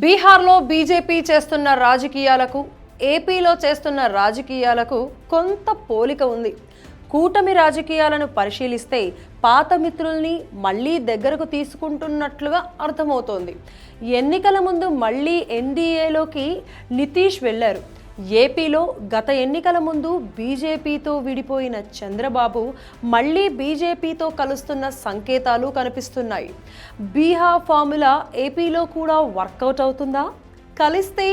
బీహార్లో బీజేపీ చేస్తున్న రాజకీయాలకు ఏపీలో చేస్తున్న రాజకీయాలకు కొంత పోలిక ఉంది. కూటమి రాజకీయాలను పరిశీలిస్తే పాత మిత్రుల్ని మళ్ళీ దగ్గరకు తీసుకుంటున్నట్లుగా అర్థమవుతోంది. ఎన్నికల ముందు మళ్ళీ ఎన్డీఏలోకి నితీష్ వెళ్లారు. ఏపీలో గత ఎన్నికల ముందు బీజేపీతో విడిపోయిన చంద్రబాబు మళ్ళీ బీజేపీతో కలుస్తున్న సంకేతాలు కనిపిస్తున్నాయి. బీహార్ ఫార్ములా ఏపీలో కూడా వర్కౌట్ అవుతుందా? కలిస్తే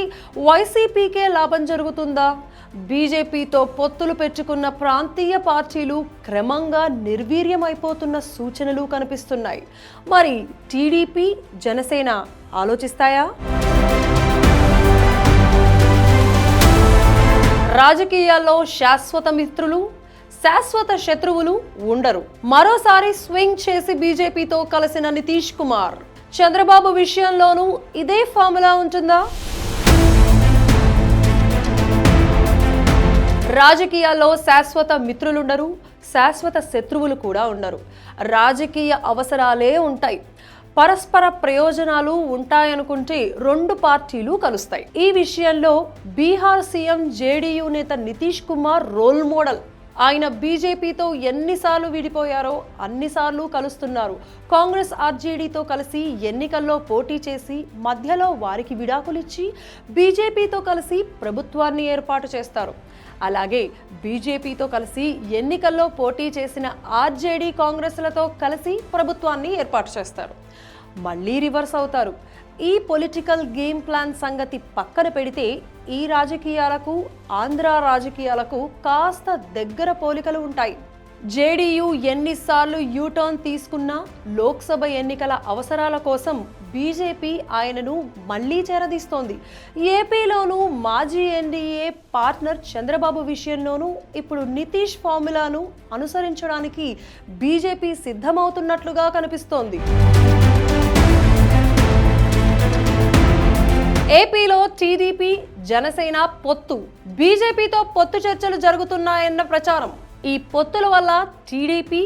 వైసీపీకే లాభం జరుగుతుందా? బీజేపీతో పొత్తులు పెట్టుకున్న ప్రాంతీయ పార్టీలు క్రమంగా నిర్వీర్యమైపోతున్న సూచనలు కనిపిస్తున్నాయి. మరి టీడీపీ, జనసేన ఆలోచిస్తాయా? రాజకీయాల్లో శాశ్వత మిత్రులు, శాశ్వత శత్రువులు ఉండరు. మరోసారి స్వింగ్ చేసి బీజేపీతో కలిసిన నితీష్ కుమార్, చంద్రబాబు విషయంలోనూ ఇదే ఫార్ములా ఉంటుందా? రాజకీయాల్లో శాశ్వత మిత్రులుండరు, శాశ్వత శత్రువులు కూడా ఉండరు. రాజకీయ అవసరాలే ఉంటాయి, పరస్పర ప్రయోజనాలు ఉంటాయనుకుంటే రెండు పార్టీలు కలుస్తాయి. ఈ విషయంలో బీహార్ సీఎం జేడీయూ నేత నితీష్ కుమార్ రోల్ మోడల్. ఆయన బీజేపీతో ఎన్నిసార్లు విడిపోయారో అన్నిసార్లు కలుస్తున్నారు. కాంగ్రెస్ ఆర్జేడీతో కలిసి ఎన్నికల్లో పోటీ చేసి మధ్యలో వారికి విడాకులిచ్చి బీజేపీతో కలిసి ప్రభుత్వాన్ని ఏర్పాటు చేస్తారు. అలాగే బీజేపీతో కలిసి ఎన్నికల్లో పోటీ చేసిన ఆర్జేడీ, కాంగ్రెస్లతో కలిసి ప్రభుత్వాన్ని ఏర్పాటు చేస్తారు. మళ్ళీ రివర్స్ అవుతారు. ఈ పొలిటికల్ గేమ్ ప్లాన్ సంగతి పక్కన పెడితే ఈ రాజకీయాలకు, ఆంధ్ర రాజకీయాలకు కాస్త దగ్గర పోలికలు ఉంటాయి. జేడీయూ ఎన్నిసార్లు యూటర్న్ తీసుకున్నా లోక్సభ ఎన్నికల అవసరాల కోసం బీజేపీ ఆయనను మళ్లీ చేరదీస్తోంది. ఏపీలోనూ మాజీ ఎన్డీఏ పార్ట్నర్ చంద్రబాబు విషయంలోనూ ఇప్పుడు నితీష్ ఫార్ములాను అనుసరించడానికి బీజేపీ సిద్ధమవుతున్నట్లుగా కనిపిస్తోంది. ఏపీలో టీడీపీ, జనసేన పొత్తు, బీజేపీతో పొత్తు చర్చలు జరుగుతున్నాయన్న ప్రచారం. ఈ పొత్తుల వల్ల టీడీపీ,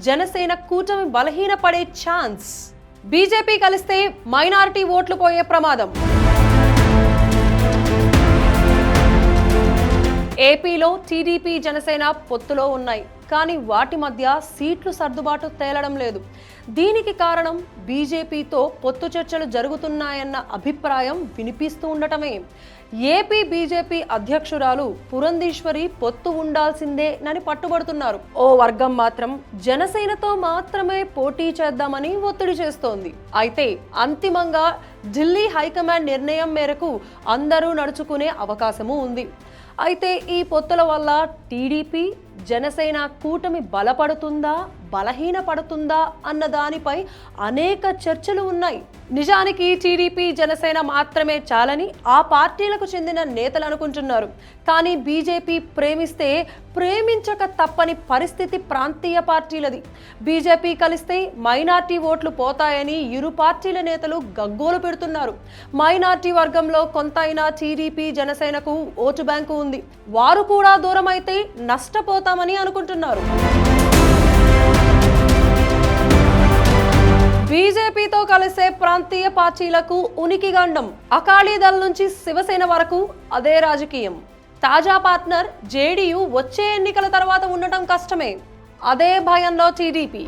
జనసేన కూటమి బలహీనపడే ఛాన్స్. బీజేపీ కలిస్తే మైనారిటీ ఓట్లు పోయే ప్రమాదం. ఏపీలో టీడీపీ, జనసేన పొత్తులో ఉన్నాయి, కానీ వాటి మధ్య సీట్లు సర్దుబాటు తేలడం లేదు. దీనికి కారణం బీజేపీతో పొత్తు చర్చలు జరుగుతున్నాయన్న అభిప్రాయం వినిపిస్తూ ఉండటమే. ఏపీ బీజేపీ అధ్యక్షురాలు పురంధేశ్వరి పొత్తు ఉండాల్సిందేనని పట్టుబడుతున్నారు. ఓ వర్గం మాత్రం జనసేనతో మాత్రమే పోటీ చేద్దామని ఒత్తిడి చేస్తోంది. అయితే అంతిమంగా ఢిల్లీ హైకమాండ్ నిర్ణయం మేరకు అందరూ నడుచుకునే అవకాశము ఉంది. అయితే ఈ పొత్తుల వల్ల టీడీపీ, జనసేన కూటమి బలపడుతుందా, బలహీనపడుతుందా అన్న దానిపై అనేక చర్చలు ఉన్నాయి. నిజానికి టీడీపీ, జనసేన మాత్రమే చాలని ఆ పార్టీలకు చెందిన నేతలు అనుకుంటున్నారు. కానీ బీజేపీ ప్రేమిస్తే ప్రేమించక తప్పని పరిస్థితి ప్రాంతీయ పార్టీలది. బీజేపీ కలిస్తే మైనార్టీ ఓట్లు పోతాయని ఇరు పార్టీల నేతలు గగ్గోలు పెడుతున్నారు. మైనార్టీ వర్గంలో కొంత అయినా టీడీపీ, జనసేనకు ఓటు బ్యాంకు ఉంది. వారు కూడా దూరం అయితే నష్టపోతామని అనుకుంటున్నారు. బీజేపీతో కలిసే ప్రాంతీయ పార్టీలకు ఉనికిగండం. అకాలీదళ్ నుంచి శివసేన వరకు అదే రాజకీయం. తాజా పార్ట్నర్ జేడీయూ వచ్చే ఎన్నికల తర్వాత ఉండటం కష్టమే. అదే భయంలో టీడీపీ.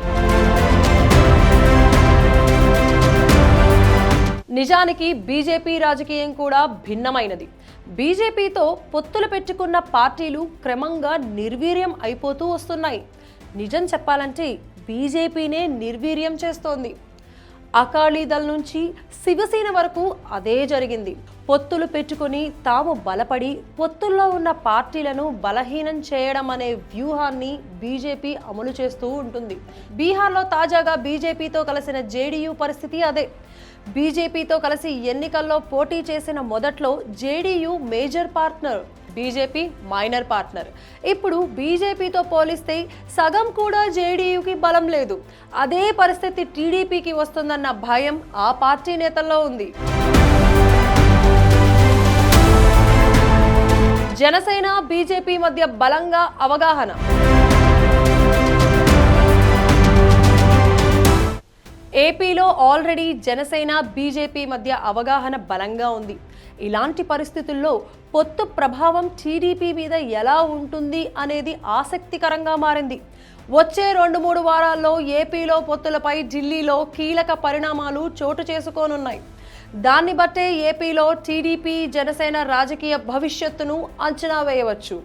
నిజానికి బీజేపీ రాజకీయం కూడా భిన్నమైనది. బీజేపీతో పొత్తులు పెట్టుకున్న పార్టీలు క్రమంగా నిర్వీర్యం అయిపోతూ వస్తున్నాయి. నిజం చెప్పాలంటే బీజేపీనే నిర్వీర్యం చేస్తోంది. అకాలీదళ్ నుంచి శివసేన వరకు అదే జరిగింది. పొత్తులు పెట్టుకుని తాము బలపడి పొత్తుల్లో ఉన్న పార్టీలను బలహీనం చేయడం అనే వ్యూహాన్ని బీజేపీ అమలు చేస్తూ ఉంటుంది. బీహార్లో తాజాగా బీజేపీతో కలిసిన జేడీయూ పరిస్థితి అదే. బీజేపీతో కలిసి ఎన్నికల్లో పోటీ చేసిన మొదట్లో JDU major partner, BJP minor partner. ఇప్పుడు బీజేపీతో పోలిస్తే సగం కూడా జేడీయూకి బలం లేదు. అదే పరిస్థితి టీడీపీకి వస్తుందన్న భయం ఆ పార్టీ నేతల్లో ఉంది. జనసేన, బీజేపీ మధ్య బలంగా అవగాహన. ఏపీలో ఆల్రెడీ జనసేన బీజేపీ మధ్య అవగాహన బలంగా ఉంది. ఇలాంటి పరిస్థితుల్లో పొత్తు ప్రభావం టీడీపీ మీద ఎలా ఉంటుంది అనేది ఆసక్తికరంగా మారింది. వచ్చే 2-3 వారాల్లో ఏపీలో పొత్తులపై ఢిల్లీలో కీలక పరిణామాలు చోటు చేసుకోనున్నాయి. దాన్ని బట్టే ఏపీలో టీడీపీ జనసేన రాజకీయ భవిష్యత్తును అంచనా వేయవచ్చు.